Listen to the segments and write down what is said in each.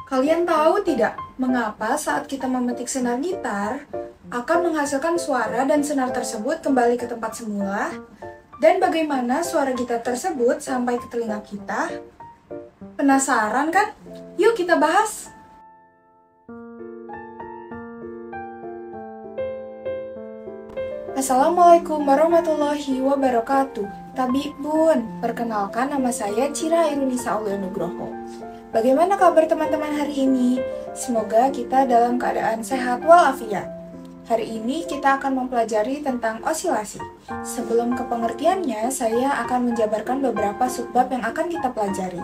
Kalian tahu tidak, mengapa saat kita memetik senar gitar, akan menghasilkan suara dan senar tersebut kembali ke tempat semula? Dan bagaimana suara gitar tersebut sampai ke telinga kita? Penasaran kan? Yuk kita bahas! Assalamualaikum warahmatullahi wabarakatuh. Tabi Bun, perkenalkan nama saya Cira Irunisa Aulia Nugroho. Bagaimana kabar teman-teman hari ini? Semoga kita dalam keadaan sehat walafiat. Hari ini kita akan mempelajari tentang osilasi. Sebelum ke pengertiannya, saya akan menjabarkan beberapa subbab yang akan kita pelajari.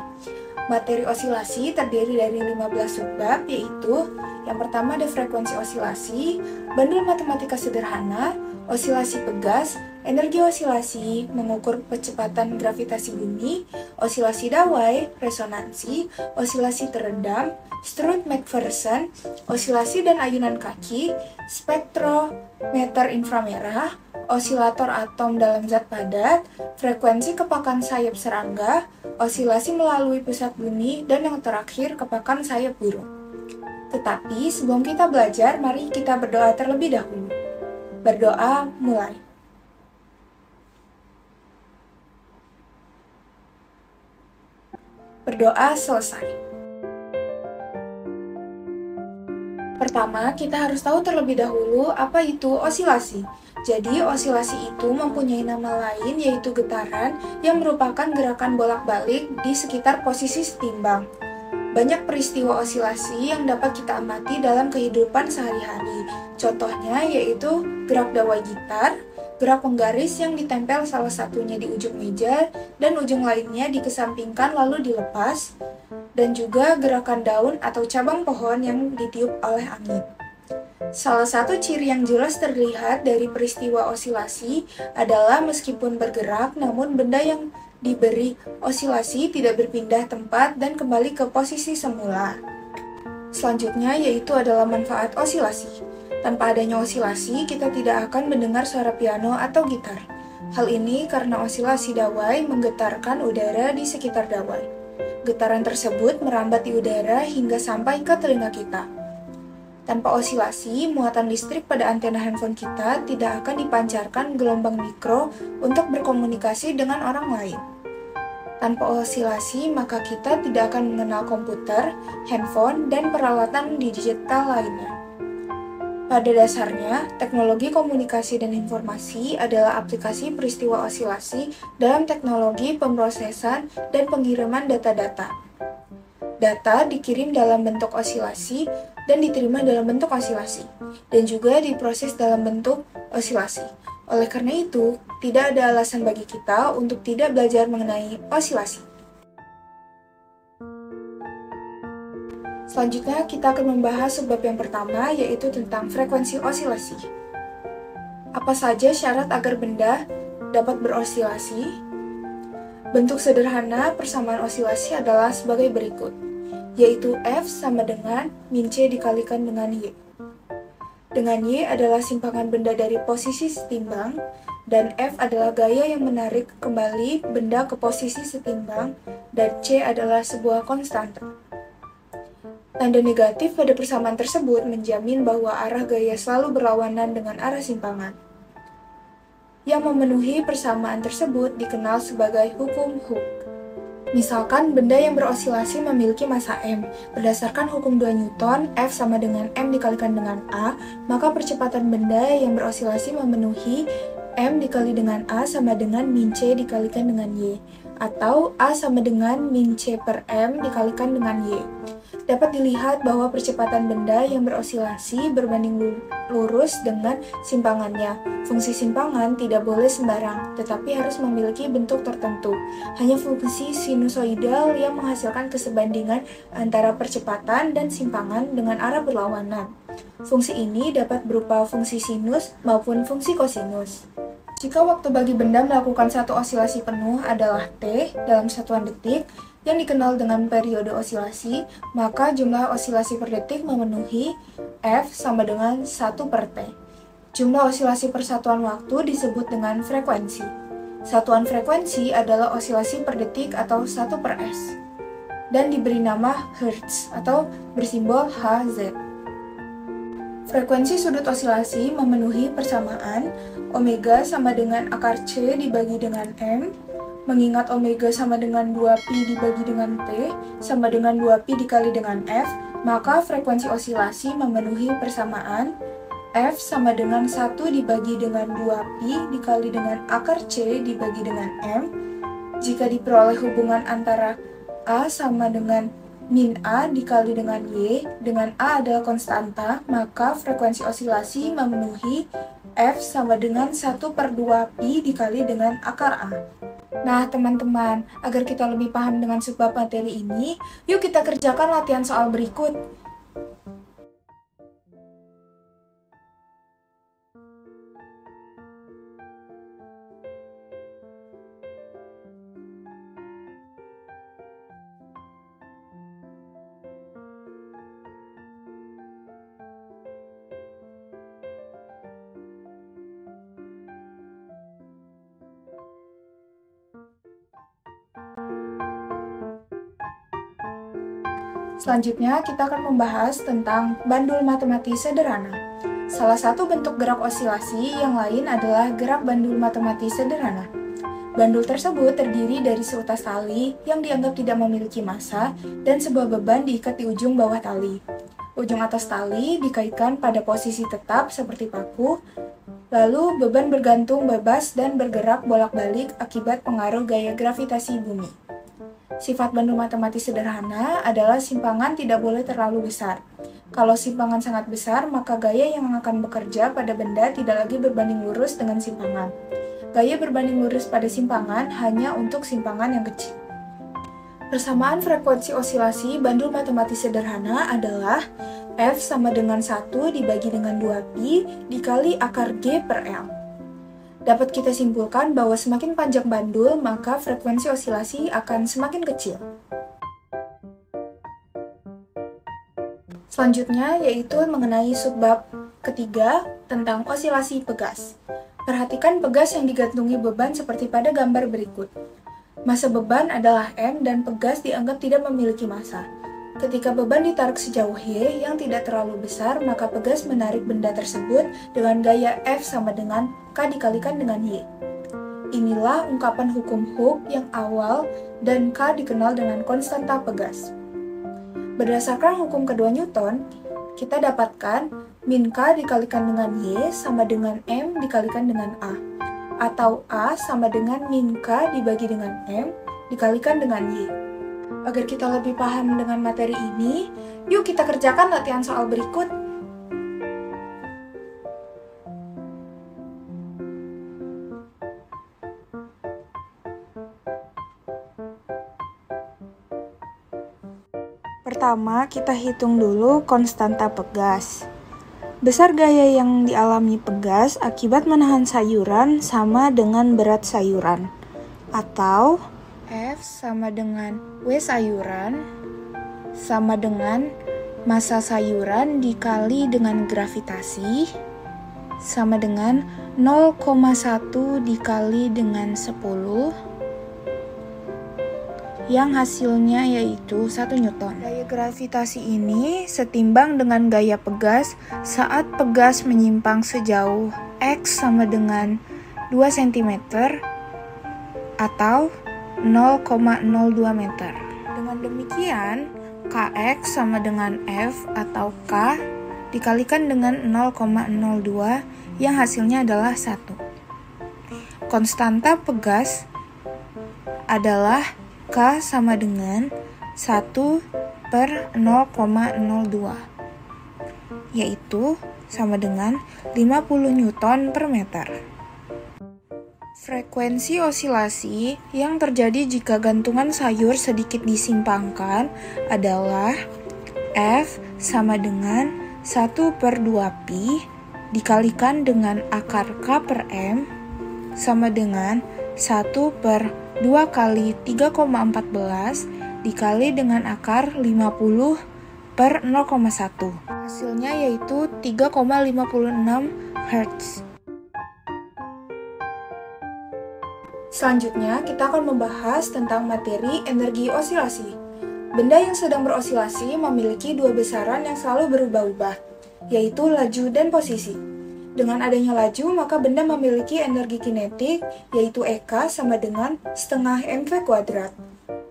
Materi osilasi terdiri dari 15 subbab, yaitu yang pertama ada frekuensi osilasi, bandul matematika sederhana, osilasi pegas, energi osilasi, mengukur kecepatan gravitasi bumi, osilasi dawai, resonansi, osilasi teredam, strut McPherson, osilasi dan ayunan kaki, spektrometer inframerah, osilator atom dalam zat padat, frekuensi kepakan sayap serangga, osilasi melalui pusat bumi, dan yang terakhir kepakan sayap burung. Tetapi sebelum kita belajar, mari kita berdoa terlebih dahulu. Berdoa mulai. Berdoa selesai. Pertama, kita harus tahu terlebih dahulu apa itu osilasi. Jadi, osilasi itu mempunyai nama lain yaitu getaran yang merupakan gerakan bolak-balik di sekitar posisi setimbang. Banyak peristiwa osilasi yang dapat kita amati dalam kehidupan sehari-hari. Contohnya yaitu gerak dawai gitar, gerak penggaris yang ditempel salah satunya di ujung meja dan ujung lainnya dikesampingkan lalu dilepas, dan juga gerakan daun atau cabang pohon yang ditiup oleh angin. Salah satu ciri yang jelas terlihat dari peristiwa osilasi adalah meskipun bergerak, namun benda yang diberi osilasi tidak berpindah tempat dan kembali ke posisi semula. Selanjutnya yaitu adalah manfaat osilasi. Tanpa adanya osilasi, kita tidak akan mendengar suara piano atau gitar. Hal ini karena osilasi dawai menggetarkan udara di sekitar dawai. Getaran tersebut merambat di udara hingga sampai ke telinga kita. Tanpa osilasi, muatan listrik pada antena handphone kita tidak akan dipancarkan gelombang mikro untuk berkomunikasi dengan orang lain. Tanpa osilasi, maka kita tidak akan mengenal komputer, handphone, dan peralatan digital lainnya. Pada dasarnya, teknologi komunikasi dan informasi adalah aplikasi peristiwa osilasi dalam teknologi pemrosesan dan pengiriman data-data. Data dikirim dalam bentuk osilasi dan diterima dalam bentuk osilasi, dan juga diproses dalam bentuk osilasi. Oleh karena itu, tidak ada alasan bagi kita untuk tidak belajar mengenai osilasi. Selanjutnya, kita akan membahas subbab yang pertama, yaitu tentang frekuensi osilasi. Apa saja syarat agar benda dapat berosilasi? Bentuk sederhana persamaan osilasi adalah sebagai berikut, yaitu F sama dengan min C dikalikan dengan Y. Dengan Y adalah simpangan benda dari posisi setimbang, dan F adalah gaya yang menarik kembali benda ke posisi setimbang, dan C adalah sebuah konstanta. Tanda negatif pada persamaan tersebut menjamin bahwa arah gaya selalu berlawanan dengan arah simpangan. Yang memenuhi persamaan tersebut dikenal sebagai hukum Hooke. Misalkan benda yang berosilasi memiliki massa M. Berdasarkan hukum 2 Newton, F sama dengan M dikalikan dengan A, maka percepatan benda yang berosilasi memenuhi M dikali dengan A sama dengan min C dikalikan dengan Y, atau A sama dengan min C per M dikalikan dengan Y. Dapat dilihat bahwa percepatan benda yang berosilasi berbanding lurus dengan simpangannya. Fungsi simpangan tidak boleh sembarang, tetapi harus memiliki bentuk tertentu. Hanya fungsi sinusoidal yang menghasilkan kesebandingan antara percepatan dan simpangan dengan arah berlawanan. Fungsi ini dapat berupa fungsi sinus maupun fungsi kosinus. Jika waktu bagi benda melakukan satu osilasi penuh adalah T dalam satuan detik, yang dikenal dengan periode osilasi, maka jumlah osilasi per detik memenuhi F sama dengan 1 per T. Jumlah osilasi per satuan waktu disebut dengan frekuensi. Satuan frekuensi adalah osilasi per detik atau 1 per S. dan diberi nama Hertz atau bersimbol Hz. Frekuensi sudut osilasi memenuhi persamaan omega sama dengan akar C dibagi dengan M. Mengingat omega sama dengan 2pi dibagi dengan P sama dengan 2pi dikali dengan F, maka frekuensi osilasi memenuhi persamaan F sama dengan 1 dibagi dengan 2pi dikali dengan akar C dibagi dengan M. Jika diperoleh hubungan antara A sama dengan min A dikali dengan Y, dengan A adalah konstanta, maka frekuensi osilasi memenuhi F sama dengan 1/2pi dikali dengan akar A. Nah, teman-teman, agar kita lebih paham dengan subbab materi ini, yuk kita kerjakan latihan soal berikut. Selanjutnya, kita akan membahas tentang bandul matematis sederhana. Salah satu bentuk gerak osilasi yang lain adalah gerak bandul matematis sederhana. Bandul tersebut terdiri dari seutas tali yang dianggap tidak memiliki massa dan sebuah beban diikat di ujung bawah tali. Ujung atas tali dikaitkan pada posisi tetap seperti paku, lalu beban bergantung bebas dan bergerak bolak-balik akibat pengaruh gaya gravitasi bumi. Sifat bandul matematis sederhana adalah simpangan tidak boleh terlalu besar. Kalau simpangan sangat besar, maka gaya yang akan bekerja pada benda tidak lagi berbanding lurus dengan simpangan. Gaya berbanding lurus pada simpangan hanya untuk simpangan yang kecil. Persamaan frekuensi osilasi bandul matematis sederhana adalah F sama dengan 1 dibagi dengan 2pi dikali akar G per L. Dapat kita simpulkan bahwa semakin panjang bandul, maka frekuensi osilasi akan semakin kecil. Selanjutnya yaitu mengenai subbab ketiga tentang osilasi pegas. Perhatikan pegas yang digantungi beban seperti pada gambar berikut. Massa beban adalah M dan pegas dianggap tidak memiliki massa. Ketika beban ditarik sejauh Y yang tidak terlalu besar, maka pegas menarik benda tersebut dengan gaya F sama dengan K dikalikan dengan Y. Inilah ungkapan hukum Hooke yang awal dan K dikenal dengan konstanta pegas. Berdasarkan hukum kedua Newton, kita dapatkan min K dikalikan dengan Y sama dengan M dikalikan dengan A, atau A sama dengan min K dibagi dengan M dikalikan dengan Y. Agar kita lebih paham dengan materi ini, yuk kita kerjakan latihan soal berikut. Pertama, kita hitung dulu konstanta pegas. Besar gaya yang dialami pegas akibat menahan sayuran sama dengan berat sayuran, atau F sama dengan W sayuran sama dengan massa sayuran dikali dengan gravitasi sama dengan 0,1 dikali dengan 10 yang hasilnya yaitu 1 Newton. Gaya gravitasi ini setimbang dengan gaya pegas saat pegas menyimpang sejauh X sama dengan 2 cm atau 0,02 meter. Dengan demikian, Kx sama dengan F atau K dikalikan dengan 0,02 yang hasilnya adalah 1. Konstanta pegas adalah K sama dengan 1/0,02, yaitu sama dengan 50 Newton per meter. Frekuensi osilasi yang terjadi jika gantungan sayur sedikit disimpangkan adalah F sama dengan 1/2pi dikalikan dengan akar K per M sama dengan 1/2 kali 3,14 dikali dengan akar 50/0,1. Hasilnya yaitu 3,56 Hz. Selanjutnya, kita akan membahas tentang materi energi osilasi. Benda yang sedang berosilasi memiliki dua besaran yang selalu berubah-ubah, yaitu laju dan posisi. Dengan adanya laju, maka benda memiliki energi kinetik, yaitu EK sama dengan setengah mv kuadrat.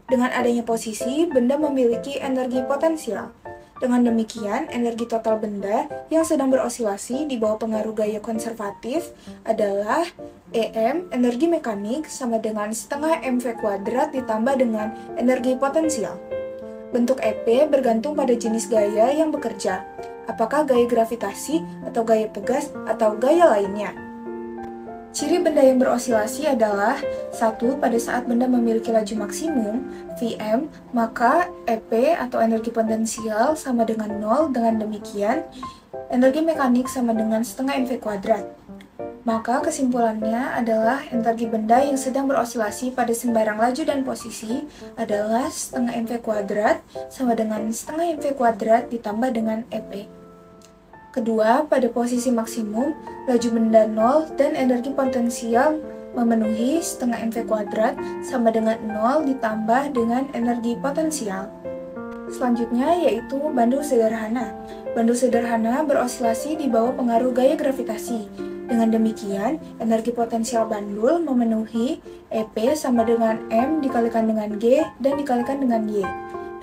Dengan adanya posisi, benda memiliki energi potensial. Dengan demikian, energi total benda yang sedang berosilasi di bawah pengaruh gaya konservatif adalah EM, energi mekanik, sama dengan setengah mv kuadrat ditambah dengan energi potensial. Bentuk EP bergantung pada jenis gaya yang bekerja, apakah gaya gravitasi, atau gaya pegas, atau gaya lainnya. Ciri benda yang berosilasi adalah 1. Pada saat benda memiliki laju maksimum, Vm, maka EP atau energi potensial sama dengan 0. Dengan demikian, energi mekanik sama dengan setengah mv kuadrat. Maka kesimpulannya adalah energi benda yang sedang berosilasi pada sembarang laju dan posisi adalah setengah mv kuadrat sama dengan setengah mv kuadrat ditambah dengan EP. Kedua, pada posisi maksimum, laju benda 0 dan energi potensial memenuhi setengah mv kuadrat sama dengan 0 ditambah dengan energi potensial. Selanjutnya yaitu bandul sederhana. Bandul sederhana berosilasi di bawah pengaruh gaya gravitasi. Dengan demikian, energi potensial bandul memenuhi EP sama dengan M dikalikan dengan G dan dikalikan dengan Y.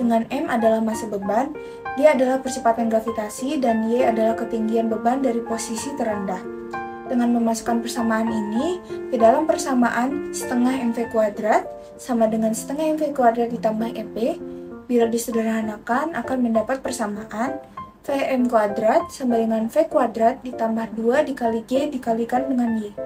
Dengan M adalah massa beban, G adalah percepatan gravitasi, dan Y adalah ketinggian beban dari posisi terendah. Dengan memasukkan persamaan ini ke dalam persamaan setengah mv kuadrat sama dengan setengah mv kuadrat ditambah EP, bila disederhanakan akan mendapat persamaan Vm kuadrat sama dengan V kuadrat ditambah 2 dikali G dikalikan dengan Y.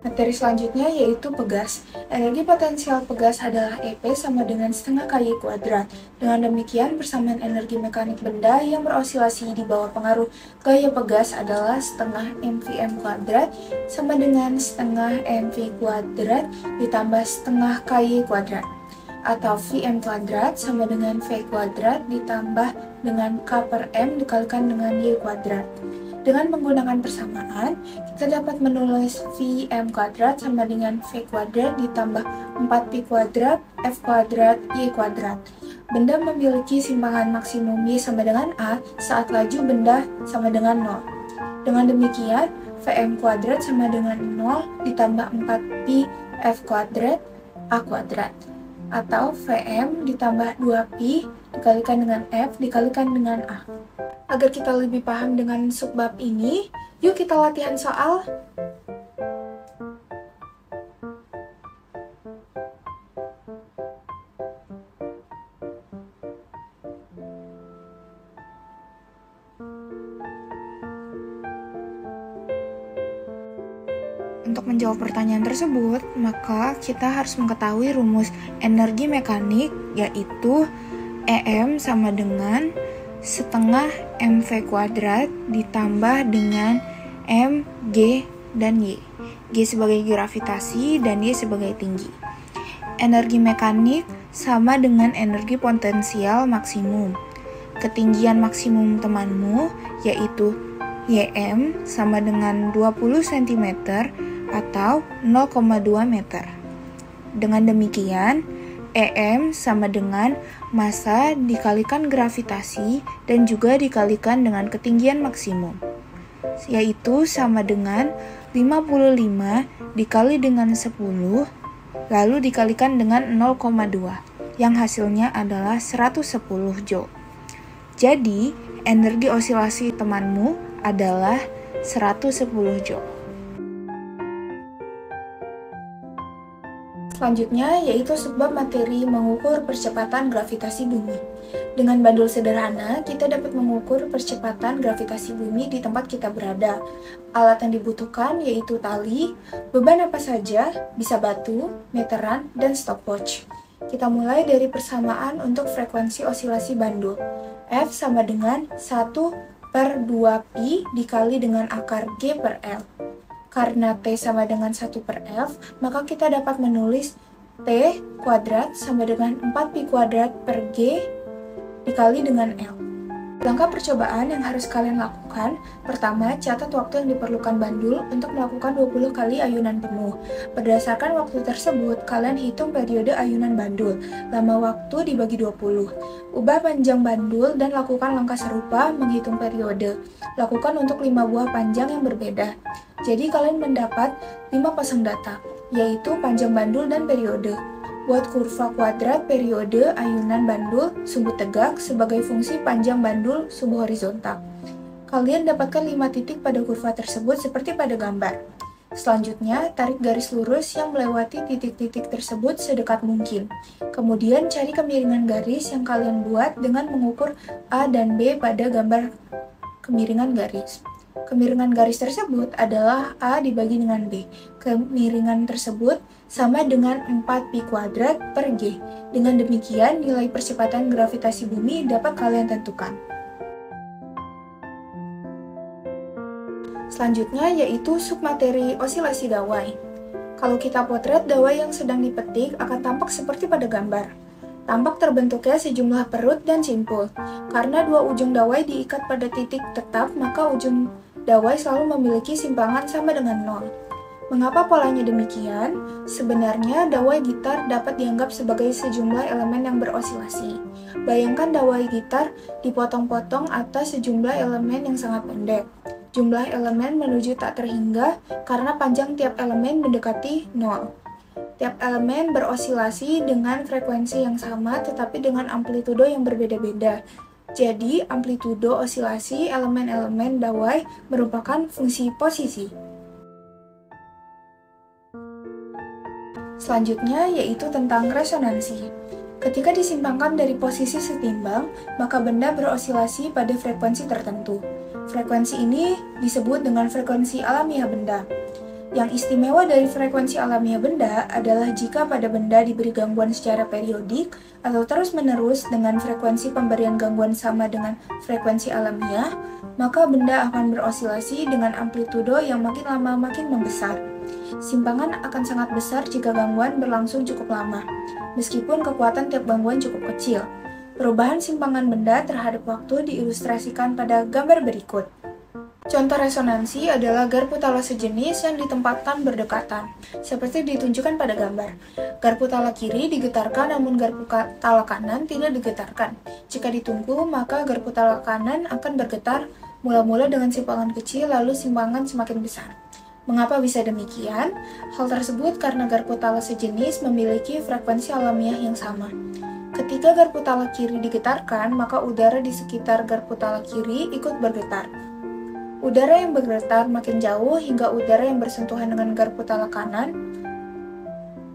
Materi selanjutnya yaitu pegas. Energi potensial pegas adalah EP sama dengan setengah KY kuadrat. Dengan demikian, persamaan energi mekanik benda yang berosilasi di bawah pengaruh gaya pegas adalah setengah mvm kuadrat sama dengan setengah mv kuadrat ditambah setengah KY kuadrat. Atau Vm kuadrat sama dengan V kuadrat ditambah dengan K per M dikalikan dengan Y kuadrat. Dengan menggunakan persamaan, kita dapat menulis Vm kuadrat sama dengan V kuadrat ditambah 4Pi kuadrat F kuadrat Y kuadrat. Benda memiliki simpangan maksimum Y sama dengan A saat laju benda sama dengan 0. Dengan demikian, Vm kuadrat sama dengan 0 ditambah 4Pi F kuadrat A kuadrat. Atau Vm ditambah 2Pi dikalikan dengan F dikalikan dengan A. Agar kita lebih paham dengan subbab ini, yuk kita latihan soal. Untuk menjawab pertanyaan tersebut, maka kita harus mengetahui rumus energi mekanik, yaitu EM sama dengan setengah mv kuadrat ditambah dengan M, G, dan Y. G sebagai gravitasi dan Y sebagai tinggi. Energi mekanik sama dengan energi potensial maksimum. Ketinggian maksimum temanmu yaitu YM sama dengan 20 cm atau 0,2 meter. Dengan demikian, EM sama dengan massa dikalikan gravitasi dan juga dikalikan dengan ketinggian maksimum, yaitu sama dengan 55 dikali dengan 10, lalu dikalikan dengan 0,2, yang hasilnya adalah 110 Joule. Jadi, energi osilasi temanmu adalah 110 Joule. Selanjutnya yaitu subbab materi mengukur percepatan gravitasi bumi. Dengan bandul sederhana, kita dapat mengukur percepatan gravitasi bumi di tempat kita berada. Alat yang dibutuhkan yaitu tali, beban apa saja, bisa batu, meteran, dan stopwatch. Kita mulai dari persamaan untuk frekuensi osilasi bandul. F sama dengan 1/2Pi dikali dengan akar G per L. Karena T sama dengan 1/F, maka kita dapat menulis T kuadrat sama dengan 4Pi kuadrat per G dikali dengan L. Langkah percobaan yang harus kalian lakukan, pertama, catat waktu yang diperlukan bandul untuk melakukan 20 kali ayunan penuh. Berdasarkan waktu tersebut, kalian hitung periode ayunan bandul, lama waktu dibagi 20. Ubah panjang bandul dan lakukan langkah serupa menghitung periode. Lakukan untuk 5 buah panjang yang berbeda. Jadi kalian mendapat 5 pasang data, yaitu panjang bandul dan periode. Buat kurva kuadrat periode ayunan bandul sumbu tegak sebagai fungsi panjang bandul sumbu horizontal. Kalian dapatkan 5 titik pada kurva tersebut seperti pada gambar. Selanjutnya, tarik garis lurus yang melewati titik-titik tersebut sedekat mungkin. Kemudian, cari kemiringan garis yang kalian buat dengan mengukur A dan B pada gambar kemiringan garis. Kemiringan garis tersebut adalah A dibagi dengan B. Kemiringan tersebut sama dengan 4pi kuadrat per G. Dengan demikian, nilai percepatan gravitasi bumi dapat kalian tentukan. Selanjutnya yaitu submateri osilasi dawai. Kalau kita potret dawai yang sedang dipetik akan tampak seperti pada gambar. Tampak terbentuknya sejumlah perut dan simpul. Karena dua ujung dawai diikat pada titik tetap, maka ujung dawai selalu memiliki simpangan sama dengan 0. Mengapa polanya demikian? Sebenarnya dawai gitar dapat dianggap sebagai sejumlah elemen yang berosilasi. Bayangkan dawai gitar dipotong-potong atas sejumlah elemen yang sangat pendek. Jumlah elemen menuju tak terhingga karena panjang tiap elemen mendekati 0. Tiap elemen berosilasi dengan frekuensi yang sama tetapi dengan amplitudo yang berbeda-beda. Jadi, amplitudo osilasi elemen-elemen dawai merupakan fungsi posisi. Selanjutnya yaitu tentang resonansi. Ketika disimpangkan dari posisi setimbang, maka benda berosilasi pada frekuensi tertentu. Frekuensi ini disebut dengan frekuensi alamiah benda. Yang istimewa dari frekuensi alamiah benda adalah jika pada benda diberi gangguan secara periodik atau terus-menerus dengan frekuensi pemberian gangguan sama dengan frekuensi alamiah, maka benda akan berosilasi dengan amplitudo yang makin lama makin membesar. Simpangan akan sangat besar jika gangguan berlangsung cukup lama, meskipun kekuatan tiap gangguan cukup kecil. Perubahan simpangan benda terhadap waktu diilustrasikan pada gambar berikut. Contoh resonansi adalah garpu tala sejenis yang ditempatkan berdekatan, seperti ditunjukkan pada gambar. Garpu tala kiri digetarkan namun garpu tala kanan tidak digetarkan. Jika ditunggu, maka garpu tala kanan akan bergetar mula-mula dengan simpangan kecil lalu simpangan semakin besar. Mengapa bisa demikian? Hal tersebut karena garpu tala sejenis memiliki frekuensi alamiah yang sama. Ketika garpu tala kiri digetarkan, maka udara di sekitar garpu tala kiri ikut bergetar. Udara yang bergetar makin jauh hingga udara yang bersentuhan dengan garpu tala kanan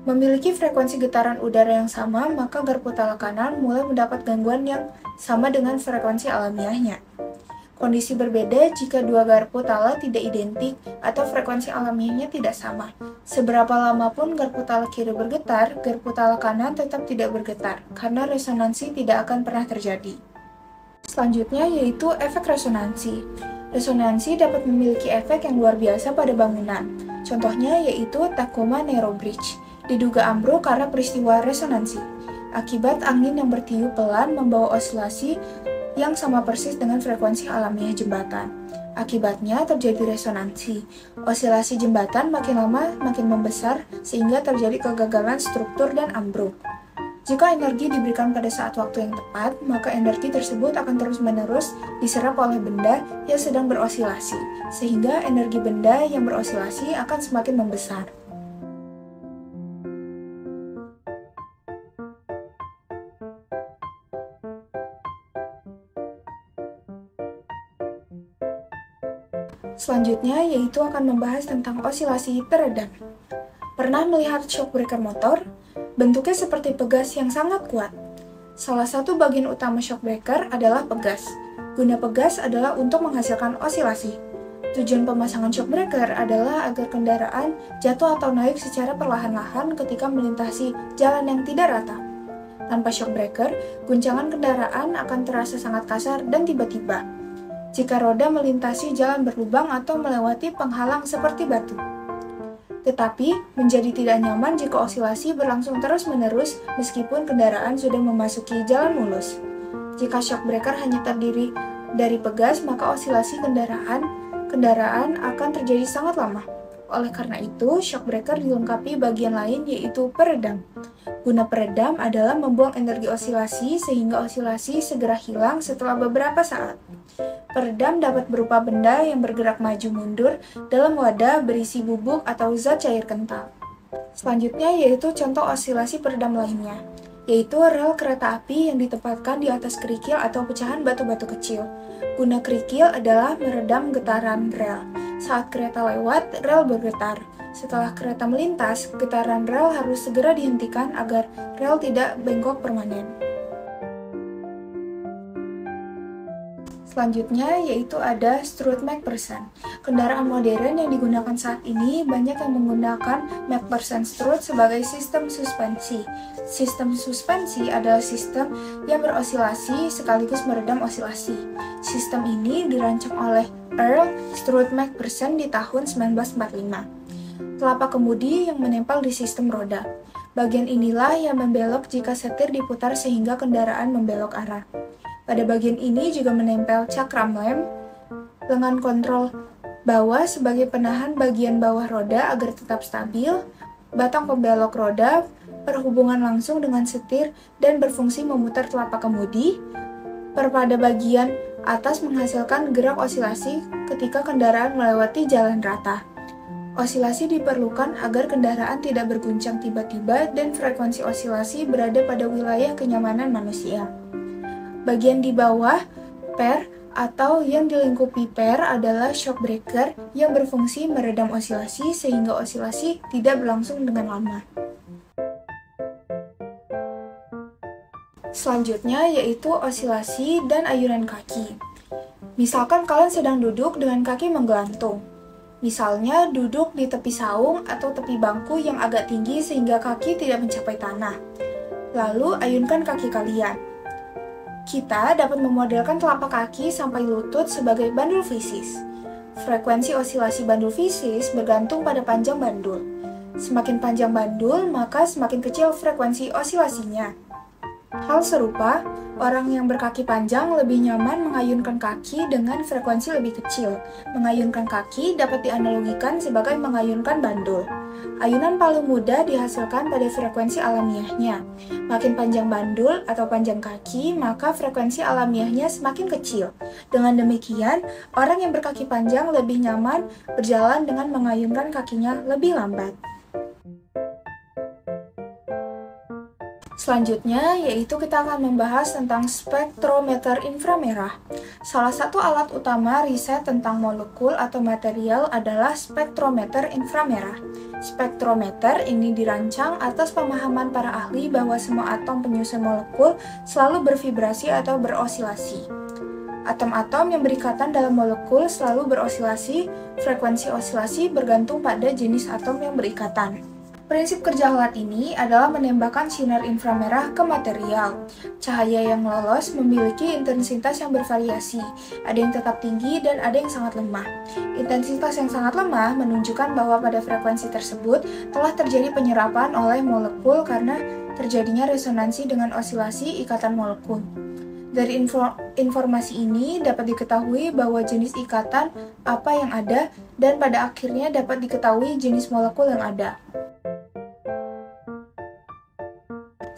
memiliki frekuensi getaran udara yang sama, maka garpu tala kanan mulai mendapat gangguan yang sama dengan frekuensi alamiahnya. Kondisi berbeda jika dua garpu tala tidak identik atau frekuensi alamiahnya tidak sama. Seberapa lama pun garpu tala kiri bergetar, garpu tala kanan tetap tidak bergetar, karena resonansi tidak akan pernah terjadi. Selanjutnya yaitu efek resonansi. Resonansi dapat memiliki efek yang luar biasa pada bangunan. Contohnya yaitu Tacoma Narrow Bridge, diduga ambruk karena peristiwa resonansi. Akibat angin yang bertiup pelan membawa osilasi yang sama persis dengan frekuensi alamiah jembatan. Akibatnya terjadi resonansi. Osilasi jembatan makin lama makin membesar sehingga terjadi kegagalan struktur dan ambruk. Jika energi diberikan pada saat waktu yang tepat, maka energi tersebut akan terus-menerus diserap oleh benda yang sedang berosilasi, sehingga energi benda yang berosilasi akan semakin membesar. Selanjutnya yaitu akan membahas tentang osilasi peredam. Pernah melihat shock breaker motor? Bentuknya seperti pegas yang sangat kuat. Salah satu bagian utama shock breaker adalah pegas. Guna pegas adalah untuk menghasilkan osilasi. Tujuan pemasangan shock breaker adalah agar kendaraan jatuh atau naik secara perlahan-lahan ketika melintasi jalan yang tidak rata. Tanpa shock breaker, guncangan kendaraan akan terasa sangat kasar dan tiba-tiba. Jika roda melintasi jalan berlubang atau melewati penghalang seperti batu. Tetapi, menjadi tidak nyaman jika osilasi berlangsung terus-menerus meskipun kendaraan sudah memasuki jalan mulus. Jika shock breaker hanya terdiri dari pegas, maka osilasi kendaraan akan terjadi sangat lama. Oleh karena itu, shock breaker dilengkapi bagian lain yaitu peredam. Guna peredam adalah membuang energi osilasi sehingga osilasi segera hilang setelah beberapa saat. Peredam dapat berupa benda yang bergerak maju mundur dalam wadah berisi bubuk atau zat cair kental. Selanjutnya yaitu contoh osilasi peredam lainnya, yaitu rel kereta api yang ditempatkan di atas kerikil atau pecahan batu-batu kecil. Guna kerikil adalah meredam getaran rel. Saat kereta lewat, rel bergetar. Setelah kereta melintas, getaran rel harus segera dihentikan agar rel tidak bengkok permanen. Selanjutnya yaitu ada strut McPherson. Kendaraan modern yang digunakan saat ini banyak yang menggunakan McPherson strut sebagai sistem suspensi. Sistem suspensi adalah sistem yang berosilasi sekaligus meredam osilasi. Sistem ini dirancang oleh Earl Strut McPherson di tahun 1945. Telapak kemudi yang menempel di sistem roda. Bagian inilah yang membelok jika setir diputar sehingga kendaraan membelok arah. Pada bagian ini juga menempel cakram lem, lengan kontrol bawah sebagai penahan bagian bawah roda agar tetap stabil, batang pembelok roda berhubungan langsung dengan setir dan berfungsi memutar telapak kemudi. Pada bagian atas menghasilkan gerak osilasi ketika kendaraan melewati jalan rata. Osilasi diperlukan agar kendaraan tidak berguncang tiba-tiba dan frekuensi osilasi berada pada wilayah kenyamanan manusia. Bagian di bawah per atau yang dilingkupi per adalah shock breaker yang berfungsi meredam osilasi sehingga osilasi tidak berlangsung dengan lama. Selanjutnya yaitu osilasi dan ayunan kaki. Misalkan kalian sedang duduk dengan kaki menggelantung. Misalnya duduk di tepi saung atau tepi bangku yang agak tinggi sehingga kaki tidak mencapai tanah. Lalu ayunkan kaki kalian. Kita dapat memodelkan telapak kaki sampai lutut sebagai bandul fisis. Frekuensi osilasi bandul fisis bergantung pada panjang bandul. Semakin panjang bandul, maka semakin kecil frekuensi osilasinya. Hal serupa, orang yang berkaki panjang lebih nyaman mengayunkan kaki dengan frekuensi lebih kecil. Mengayunkan kaki dapat dianalogikan sebagai mengayunkan bandul. Ayunan paling mudah dihasilkan pada frekuensi alamiahnya. Makin panjang bandul atau panjang kaki, maka frekuensi alamiahnya semakin kecil. Dengan demikian, orang yang berkaki panjang lebih nyaman berjalan dengan mengayunkan kakinya lebih lambat. Selanjutnya, yaitu kita akan membahas tentang spektrometer inframerah. Salah satu alat utama riset tentang molekul atau material adalah spektrometer inframerah. Spektrometer ini dirancang atas pemahaman para ahli bahwa semua atom penyusun molekul selalu bervibrasi atau berosilasi. Atom-atom yang berikatan dalam molekul selalu berosilasi, frekuensi osilasi bergantung pada jenis atom yang berikatan. Prinsip kerja alat ini adalah menembakkan sinar inframerah ke material. Cahaya yang lolos memiliki intensitas yang bervariasi, ada yang tetap tinggi dan ada yang sangat lemah. Intensitas yang sangat lemah menunjukkan bahwa pada frekuensi tersebut telah terjadi penyerapan oleh molekul karena terjadinya resonansi dengan osilasi ikatan molekul. Dari informasi ini dapat diketahui bahwa jenis ikatan apa yang ada dan pada akhirnya dapat diketahui jenis molekul yang ada.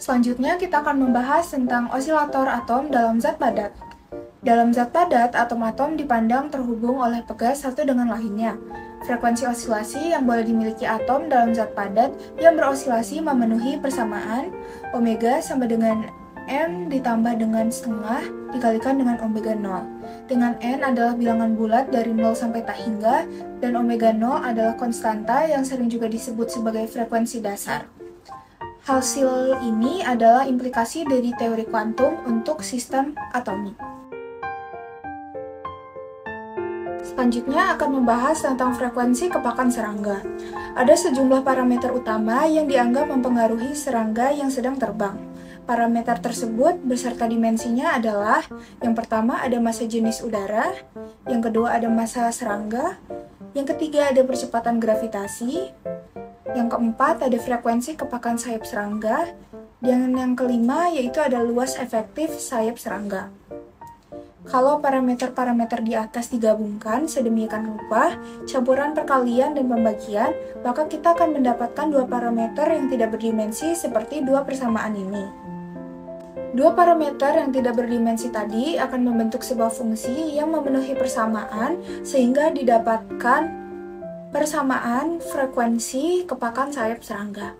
Selanjutnya kita akan membahas tentang osilator atom dalam zat padat. Dalam zat padat, atom-atom dipandang terhubung oleh pegas satu dengan lainnya. Frekuensi osilasi yang boleh dimiliki atom dalam zat padat yang berosilasi memenuhi persamaan omega sama dengan n ditambah dengan setengah dikalikan dengan omega 0. Dengan n adalah bilangan bulat dari 0 sampai tak hingga, dan omega 0 adalah konstanta yang sering juga disebut sebagai frekuensi dasar. Hasil ini adalah implikasi dari teori kuantum untuk sistem atomik. Selanjutnya akan membahas tentang frekuensi kepakan serangga. Ada sejumlah parameter utama yang dianggap mempengaruhi serangga yang sedang terbang. Parameter tersebut beserta dimensinya adalah: yang pertama ada massa jenis udara, yang kedua ada massa serangga, yang ketiga ada percepatan gravitasi, yang keempat ada frekuensi kepakan sayap serangga, Dan yang kelima yaitu ada luas efektif sayap serangga. Kalau parameter-parameter di atas digabungkan sedemikian rupa, campuran perkalian dan pembagian, maka kita akan mendapatkan dua parameter yang tidak berdimensi seperti dua persamaan ini. Dua parameter yang tidak berdimensi tadi akan membentuk sebuah fungsi yang memenuhi persamaan sehingga didapatkan persamaan frekuensi kepakan sayap serangga.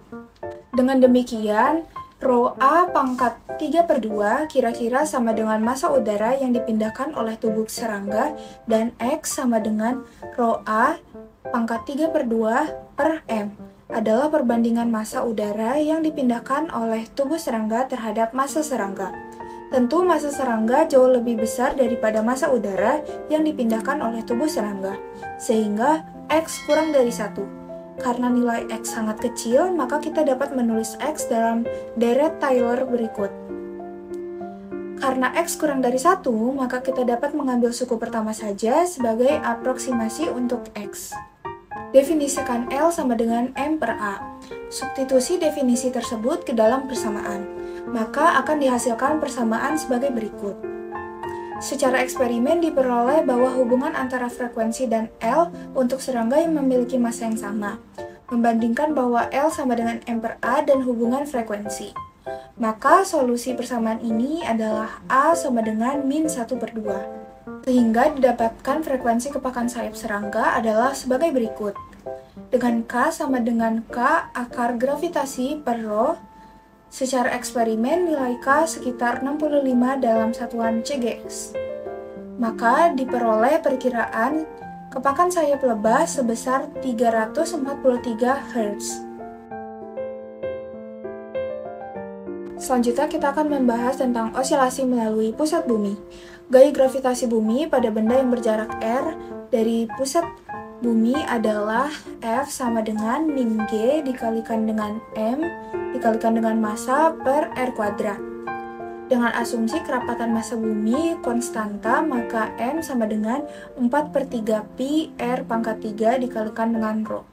Dengan demikian, Rho A pangkat 3/2 kira-kira sama dengan massa udara yang dipindahkan oleh tubuh serangga dan X sama dengan Rho A pangkat 3/2/M adalah perbandingan massa udara yang dipindahkan oleh tubuh serangga terhadap massa serangga. Tentu massa serangga jauh lebih besar daripada massa udara yang dipindahkan oleh tubuh serangga, sehingga X kurang dari 1. Karena nilai X sangat kecil, maka kita dapat menulis X dalam deret Taylor berikut. Karena X kurang dari 1, maka kita dapat mengambil suku pertama saja sebagai aproksimasi untuk X. Definisikan L sama dengan M per A. Substitusi definisi tersebut ke dalam persamaan, maka akan dihasilkan persamaan sebagai berikut. Secara eksperimen diperoleh bahwa hubungan antara frekuensi dan L untuk serangga yang memiliki massa yang sama, membandingkan bahwa L sama dengan M per A dan hubungan frekuensi. Maka solusi persamaan ini adalah A sama dengan -1/2. Sehingga didapatkan frekuensi kepakan sayap serangga adalah sebagai berikut. Dengan K sama dengan K akar gravitasi per Rho, secara eksperimen nilai K sekitar 65 dalam satuan CGS. Maka diperoleh perkiraan kepakan sayap lebah sebesar 343 Hz. Selanjutnya kita akan membahas tentang osilasi melalui pusat bumi. Gaya gravitasi bumi pada benda yang berjarak R dari pusat bumi adalah F sama dengan min G dikalikan dengan M dikalikan dengan massa per R kuadrat. Dengan asumsi kerapatan massa bumi konstanta, maka M sama dengan 4/3 pi R pangkat 3 dikalikan dengan Rho.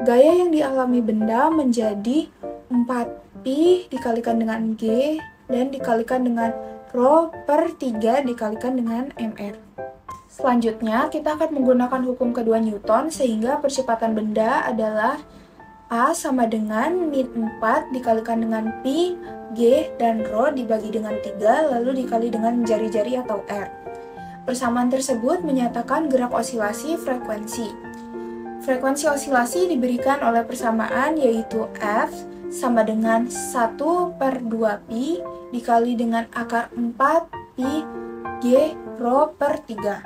Gaya yang dialami benda menjadi 4 pi dikalikan dengan G dan dikalikan dengan Rho per 3 dikalikan dengan MR. Selanjutnya, kita akan menggunakan hukum kedua Newton sehingga percepatan benda adalah A sama dengan min 4 dikalikan dengan pi, G, dan Rho dibagi dengan 3 lalu dikali dengan jari-jari atau R. Persamaan tersebut menyatakan gerak osilasi frekuensi. Frekuensi osilasi diberikan oleh persamaan yaitu F sama dengan 1/2 pi dikali dengan akar 4 pi G Rho per 3.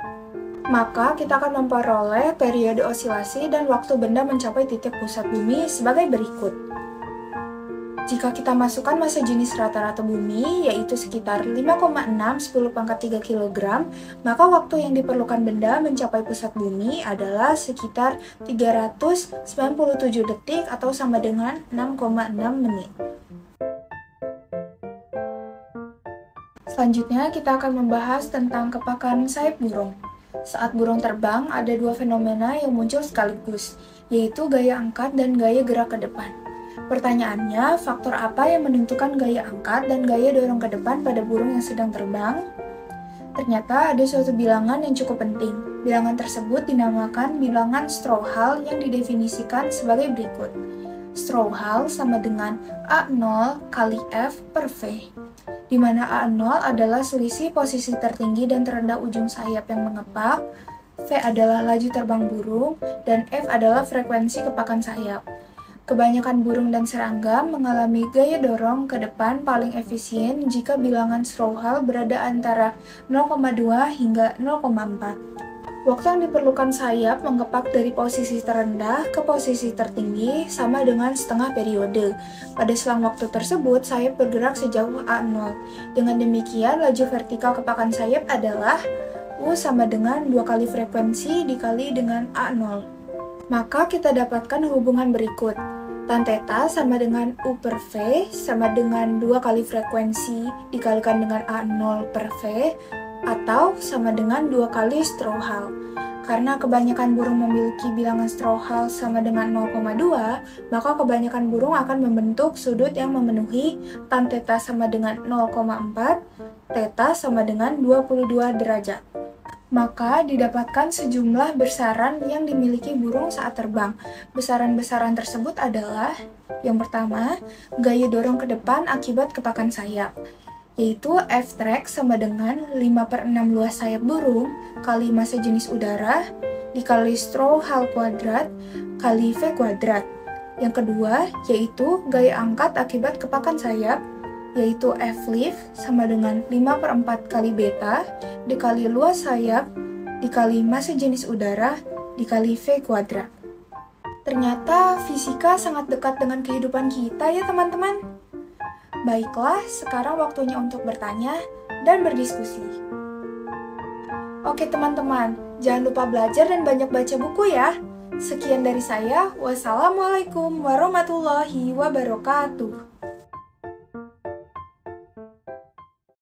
Maka kita akan memperoleh periode osilasi dan waktu benda mencapai titik pusat bumi sebagai berikut. Jika kita masukkan massa jenis rata-rata bumi, yaitu sekitar 5,6 10⁻³ kg, maka waktu yang diperlukan benda mencapai pusat bumi adalah sekitar 397 detik atau sama dengan 6,6 menit. Selanjutnya, kita akan membahas tentang kepakan sayap burung. Saat burung terbang, ada dua fenomena yang muncul sekaligus, yaitu gaya angkat dan gaya gerak ke depan. Pertanyaannya, faktor apa yang menentukan gaya angkat dan gaya dorong ke depan pada burung yang sedang terbang? Ternyata ada suatu bilangan yang cukup penting. Bilangan tersebut dinamakan bilangan Strouhal yang didefinisikan sebagai berikut. Strouhal sama dengan A0 kali F per V, di mana A0 adalah selisih posisi tertinggi dan terendah ujung sayap yang mengepak, V adalah laju terbang burung, dan F adalah frekuensi kepakan sayap. Kebanyakan burung dan serangga mengalami gaya dorong ke depan paling efisien jika bilangan Strouhal berada antara 0,2 hingga 0,4. Waktu yang diperlukan sayap mengepak dari posisi terendah ke posisi tertinggi sama dengan setengah periode. Pada selang waktu tersebut, sayap bergerak sejauh A0. Dengan demikian, laju vertikal kepakan sayap adalah U sama dengan 2 kali frekuensi dikali dengan A0. Maka kita dapatkan hubungan berikut. Tan theta sama dengan U per V sama dengan 2 kali frekuensi dikalikan dengan A0 per V atau sama dengan 2 kali straw hal. Karena kebanyakan burung memiliki bilangan straw hal sama dengan 0,2, maka kebanyakan burung akan membentuk sudut yang memenuhi tan theta sama dengan 0,4, theta sama dengan 22 derajat. Maka didapatkan sejumlah besaran yang dimiliki burung saat terbang. Besaran-besaran tersebut adalah yang pertama, gaya dorong ke depan akibat kepakan sayap, yaitu F-track sama dengan 5/6 luas sayap burung kali massa jenis udara dikali straw hal kuadrat kali V kuadrat. Yang kedua, yaitu gaya angkat akibat kepakan sayap, yaitu F-lift sama dengan 5/4 kali beta dikali luas sayap dikali massa jenis udara dikali V kuadrat. Ternyata fisika sangat dekat dengan kehidupan kita ya teman-teman. Baiklah, sekarang waktunya untuk bertanya dan berdiskusi. Oke teman-teman, jangan lupa belajar dan banyak baca buku ya. Sekian dari saya, wassalamualaikum warahmatullahi wabarakatuh.